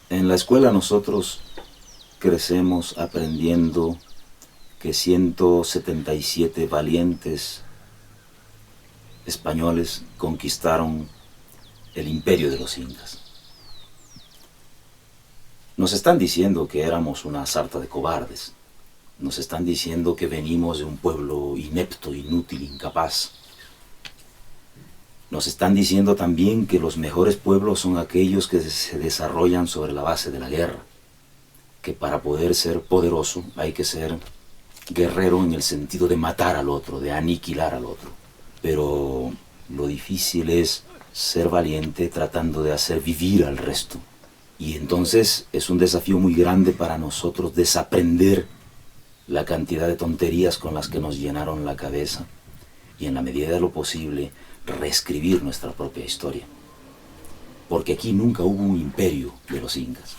En la escuela nosotros crecemos aprendiendo que 177 valientes españoles conquistaron el imperio de los incas. Nos están diciendo que éramos una sarta de cobardes. Nos están diciendo que venimos de un pueblo inepto, inútil, incapaz. Nos están diciendo también que los mejores pueblos son aquellos que se desarrollan sobre la base de la guerra, que para poder ser poderoso hay que ser guerrero en el sentido de matar al otro, de aniquilar al otro. Pero lo difícil es ser valiente tratando de hacer vivir al resto. Y entonces es un desafío muy grande para nosotros desaprender la cantidad de tonterías con las que nos llenaron la cabeza y en la medida de lo posible reescribir nuestra propia historia. Porque aquí nunca hubo un imperio de los incas.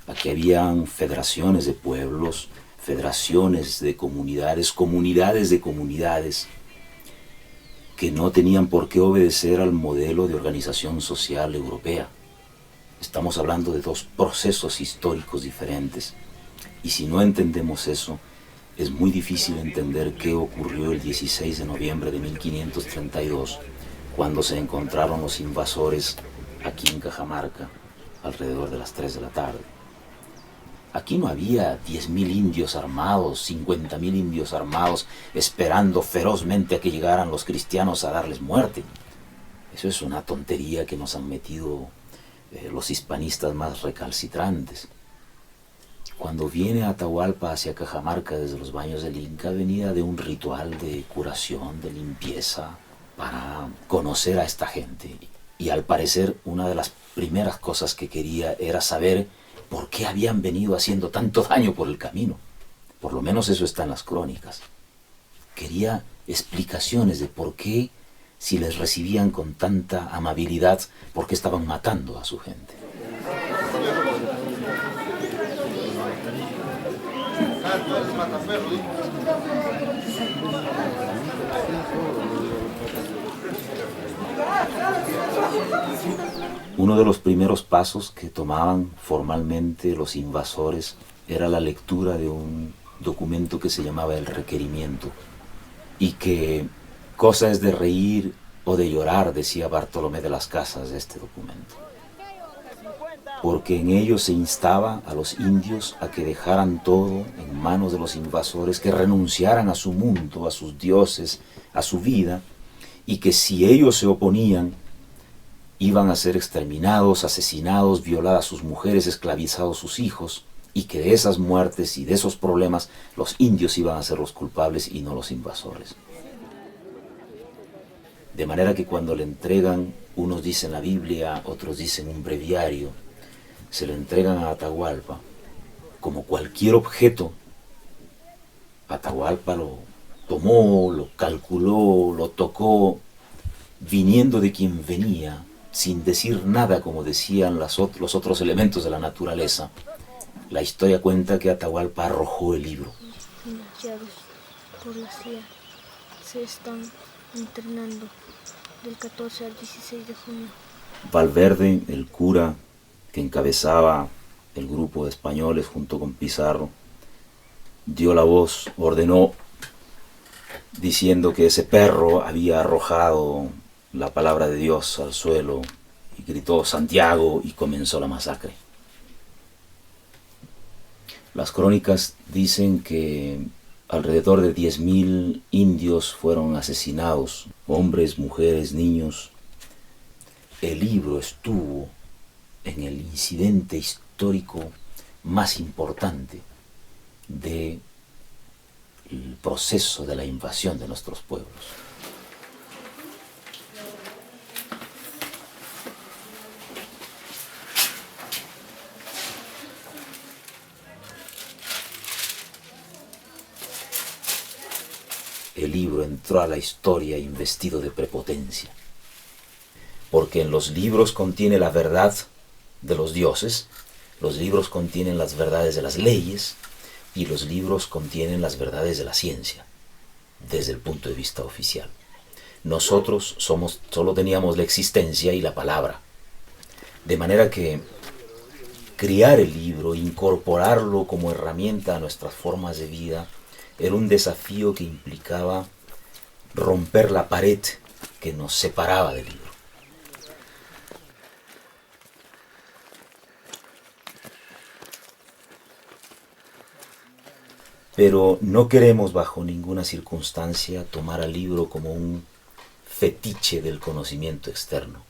Aquí habían federaciones de pueblos, federaciones de comunidades, comunidades de comunidades que no tenían por qué obedecer al modelo de organización social europea. Estamos hablando de dos procesos históricos diferentes. Y si no entendemos eso, es muy difícil entender qué ocurrió el 16 de noviembre de 1532, cuando se encontraron los invasores aquí en Cajamarca, alrededor de las 3 de la tarde. Aquí no había 10.000 indios armados, 50.000 indios armados, esperando ferozmente a que llegaran los cristianos a darles muerte. Eso es una tontería que nos han metido los hispanistas más recalcitrantes. Cuando viene Atahualpa hacia Cajamarca desde los baños del Inca, venía de un ritual de curación, de limpieza, para conocer a esta gente. Y al parecer una de las primeras cosas que quería era saber por qué habían venido haciendo tanto daño por el camino. Por lo menos eso está en las crónicas. Quería explicaciones de por qué, si les recibían con tanta amabilidad, por qué estaban matando a su gente. Uno de los primeros pasos que tomaban formalmente los invasores era la lectura de un documento que se llamaba el requerimiento, y que cosa es de reír o de llorar, decía Bartolomé de las Casas de este documento, porque en ello se instaba a los indios a que dejaran todo en manos de los invasores, que renunciaran a su mundo, a sus dioses, a su vida, y que si ellos se oponían, iban a ser exterminados, asesinados, violadas sus mujeres, esclavizados sus hijos, y que de esas muertes y de esos problemas los indios iban a ser los culpables y no los invasores. De manera que cuando le entregan, unos dicen la Biblia, otros dicen un breviario, se le entregan a Atahualpa como cualquier objeto. Atahualpa lo tomó, lo calculó, lo tocó, viniendo de quien venía, sin decir nada, como decían los otros elementos de la naturaleza. La historia cuenta que Atahualpa arrojó el libro. Financiados por la CIA se están internando del 14 al 16 de junio. Valverde, el cura que encabezaba el grupo de españoles junto con Pizarro, dio la voz, ordenó, diciendo que ese perro había arrojado la palabra de Dios al suelo, y gritó Santiago, y comenzó la masacre. Las crónicas dicen que alrededor de 10.000 indios fueron asesinados, hombres, mujeres, niños. El libro estuvo en el incidente histórico más importante del proceso de la invasión de nuestros pueblos. El libro entró a la historia investido de prepotencia, porque en los libros contiene la verdad de los dioses, los libros contienen las verdades de las leyes, y los libros contienen las verdades de la ciencia, desde el punto de vista oficial. Nosotros solo teníamos la existencia y la palabra, de manera que criar el libro, incorporarlo como herramienta a nuestras formas de vida, era un desafío que implicaba romper la pared que nos separaba del libro. Pero no queremos bajo ninguna circunstancia tomar al libro como un fetiche del conocimiento externo.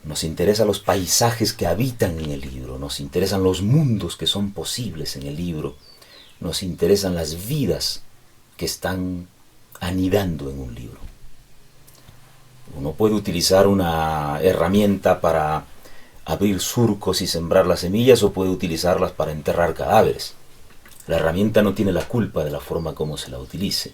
Nos interesan los paisajes que habitan en el libro, nos interesan los mundos que son posibles en el libro, nos interesan las vidas que están anidando en un libro. Uno puede utilizar una herramienta para abrir surcos y sembrar las semillas, o puede utilizarlas para enterrar cadáveres. La herramienta no tiene la culpa de la forma como se la utilice.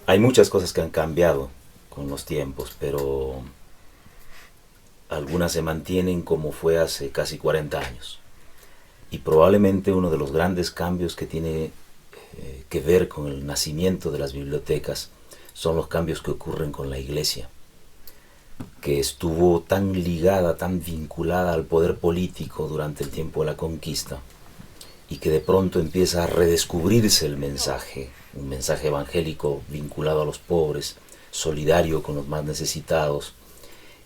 Hay muchas cosas que han cambiado con los tiempos, pero algunas se mantienen como fue hace casi 40 años. Y probablemente uno de los grandes cambios que tiene que ver con el nacimiento de las bibliotecas son los cambios que ocurren con la Iglesia, que estuvo tan ligada, tan vinculada al poder político durante el tiempo de la conquista, y que de pronto empieza a redescubrirse el mensaje, un mensaje evangélico vinculado a los pobres, solidario con los más necesitados,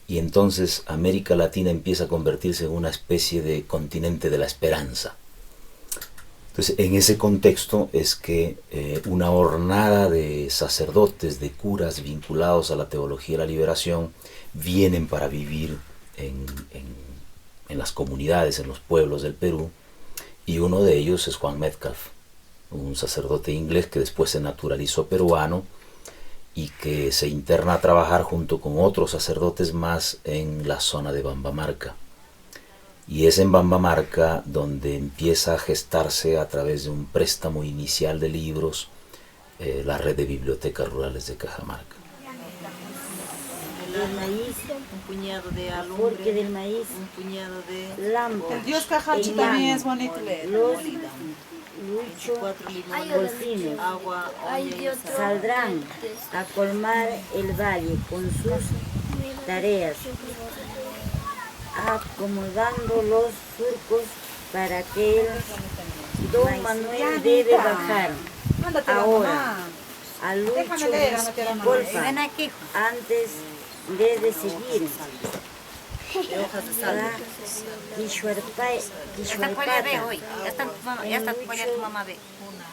y entonces América Latina empieza a convertirse en una especie de continente de la esperanza. Entonces, en ese contexto es que una hornada de sacerdotes, de curas vinculados a la teología de la liberación, vienen para vivir en las comunidades, en los pueblos del Perú, y uno de ellos es Juan Metcalf, un sacerdote inglés que después se naturalizó peruano y que se interna a trabajar junto con otros sacerdotes más en la zona de Bambamarca. Y es en Bambamarca donde empieza a gestarse, a través de un préstamo inicial de libros, la red de bibliotecas rurales de Cajamarca. El maíz, un puñado de alumbre, porque del maíz, un puñado de lámpara. El Dios Cajacho también es bonito leer. Los bolsines agua, saldrán a colmar el valle con sus tareas, acomodando los surcos para que el don Manuel debe bajar ahora a Lucho Golfa antes de decidir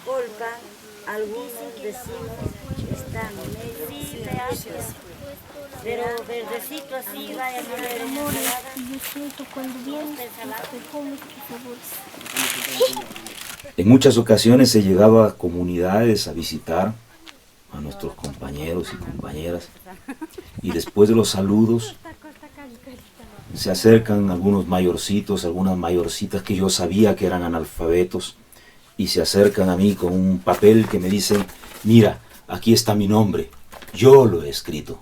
Golfa. Algunos vecinos están pero verdecito así vaya a morir. Y yo siento cuando viene perfumes y sabores. En muchas ocasiones he llegado a comunidades a visitar a nuestros compañeros y compañeras, y después de los saludos se acercan algunos mayorcitos, algunas mayorcitas que yo sabía que eran analfabetos, y se acercan a mí con un papel que me dicen: mira, aquí está mi nombre, yo lo he escrito,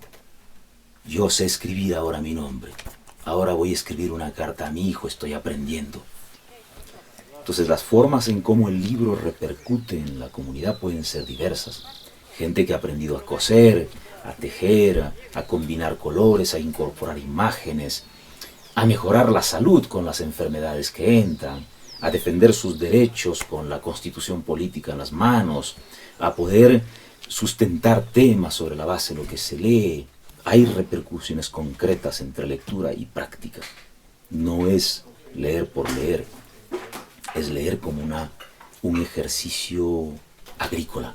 yo sé escribir ahora mi nombre, ahora voy a escribir una carta a mi hijo, estoy aprendiendo. Entonces las formas en cómo el libro repercute en la comunidad pueden ser diversas. Gente que ha aprendido a coser, a tejer, a combinar colores, a incorporar imágenes, a mejorar la salud con las enfermedades que entran, a defender sus derechos con la constitución política en las manos, a poder sustentar temas sobre la base de lo que se lee. Hay repercusiones concretas entre lectura y práctica. No es leer por leer, es leer como un ejercicio agrícola.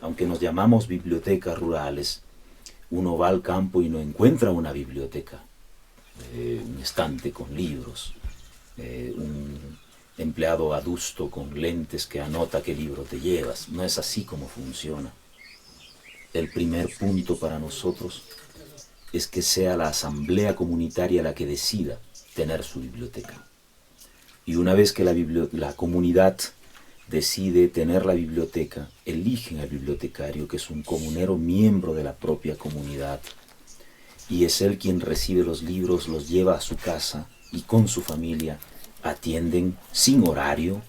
Aunque nos llamamos bibliotecas rurales, uno va al campo y no encuentra una biblioteca, un estante con libros, un empleado adusto con lentes que anota qué libro te llevas. No es así como funciona. El primer punto para nosotros es que sea la asamblea comunitaria la que decida tener su biblioteca. Y una vez que la comunidad decide tener la biblioteca, eligen al bibliotecario, que es un comunero miembro de la propia comunidad, y es él quien recibe los libros, los lleva a su casa y con su familia atienden sin horario,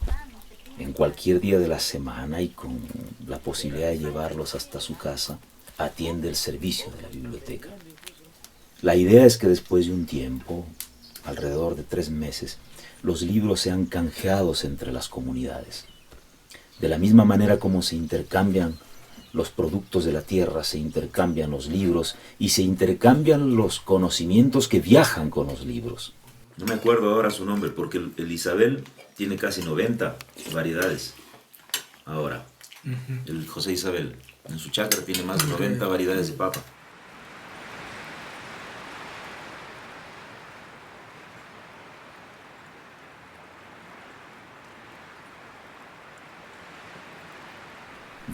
en cualquier día de la semana y con la posibilidad de llevarlos hasta su casa, atiende el servicio de la biblioteca. La idea es que después de un tiempo, alrededor de 3 meses, los libros sean canjeados entre las comunidades. De la misma manera como se intercambian los productos de la tierra, se intercambian los libros y se intercambian los conocimientos que viajan con los libros. No me acuerdo ahora su nombre, porque el Isabel tiene casi 90 variedades. Ahora, el José Isabel, en su chacra tiene más de 90 variedades de papa.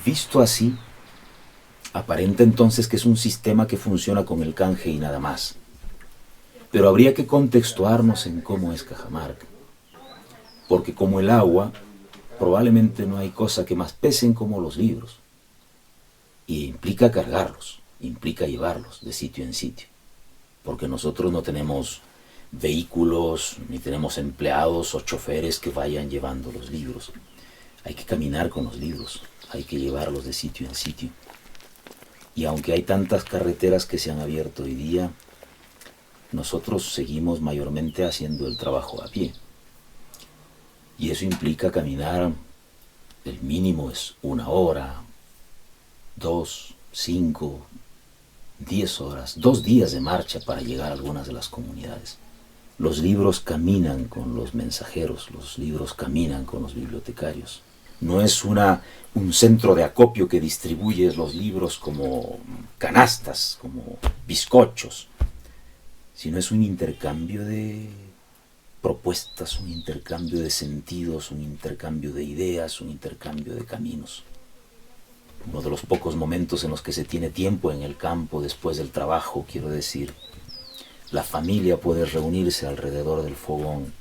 Visto así, aparenta entonces que es un sistema que funciona con el canje y nada más. Pero habría que contextuarnos en cómo es Cajamarca. Porque como el agua, probablemente no hay cosa que más pesen como los libros. Y implica cargarlos, implica llevarlos de sitio en sitio. Porque nosotros no tenemos vehículos, ni tenemos empleados o choferes que vayan llevando los libros. Hay que caminar con los libros, hay que llevarlos de sitio en sitio. Y aunque hay tantas carreteras que se han abierto hoy día, nosotros seguimos mayormente haciendo el trabajo a pie. Y eso implica caminar, el mínimo es 1 hora, 2, 5, 10 horas, 2 días de marcha para llegar a algunas de las comunidades. Los libros caminan con los mensajeros, los libros caminan con los bibliotecarios. No es un centro de acopio que distribuye los libros como canastas, como bizcochos, sino es un intercambio de propuestas, un intercambio de sentidos, un intercambio de ideas, un intercambio de caminos. Uno de los pocos momentos en los que se tiene tiempo en el campo después del trabajo, quiero decir, la familia puede reunirse alrededor del fogón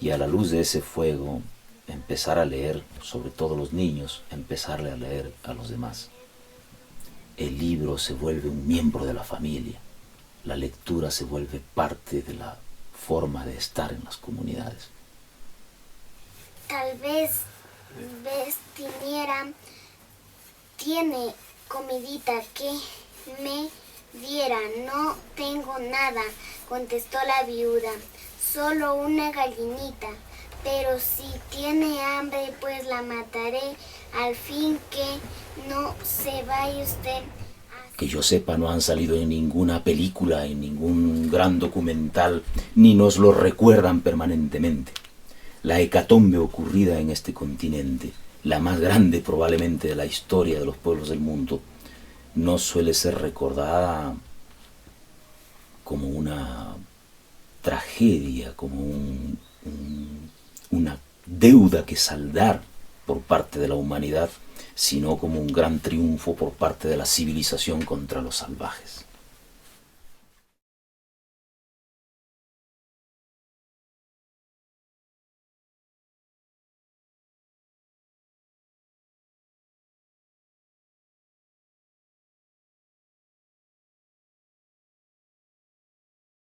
y a la luz de ese fuego empezar a leer, sobre todo los niños, empezarle a leer a los demás. El libro se vuelve un miembro de la familia. La lectura se vuelve parte de la forma de estar en las comunidades. Tal vez Vestiniera tiene comidita que me diera. No tengo nada, contestó la viuda, solo una gallinita. Pero si tiene hambre, pues la mataré, al fin que no se vaya usted. Que yo sepa, no han salido en ninguna película, en ningún gran documental, ni nos lo recuerdan permanentemente. La hecatombe ocurrida en este continente, la más grande probablemente de la historia de los pueblos del mundo, no suele ser recordada como una tragedia, como una deuda que saldar por parte de la humanidad, sino como un gran triunfo por parte de la civilización contra los salvajes.